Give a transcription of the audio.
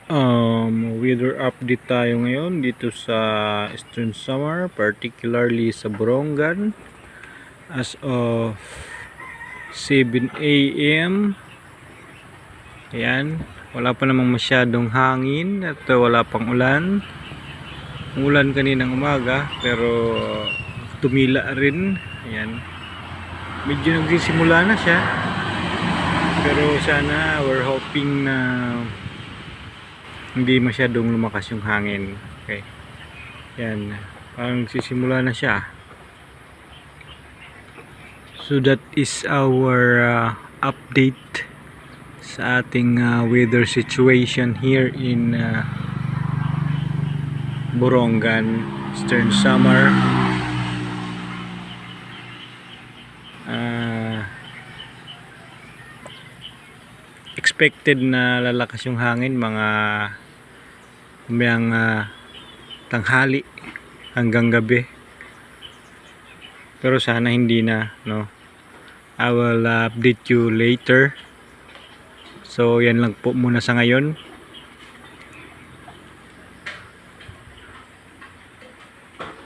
Weather update tayo ngayon dito sa Eastern Samar, particularly sa Borongan as of 7 a.m. Ayan, wala pa namang masyadong hangin at wala pang ulan. Umulan kaninang umaga pero tumila rin. Ayan, medyo nagsisimula na siya, pero sana we're hoping na hindi masyadong lumakas yung hangin. Okay, yan, parang sisimula na siya. So that is our update sa ating weather situation here in Borongan, Eastern Samar. Expected na lalakas yung hangin mga tanghali hanggang gabi, pero sana hindi na, no? I will update you later. So yan lang po muna sa ngayon.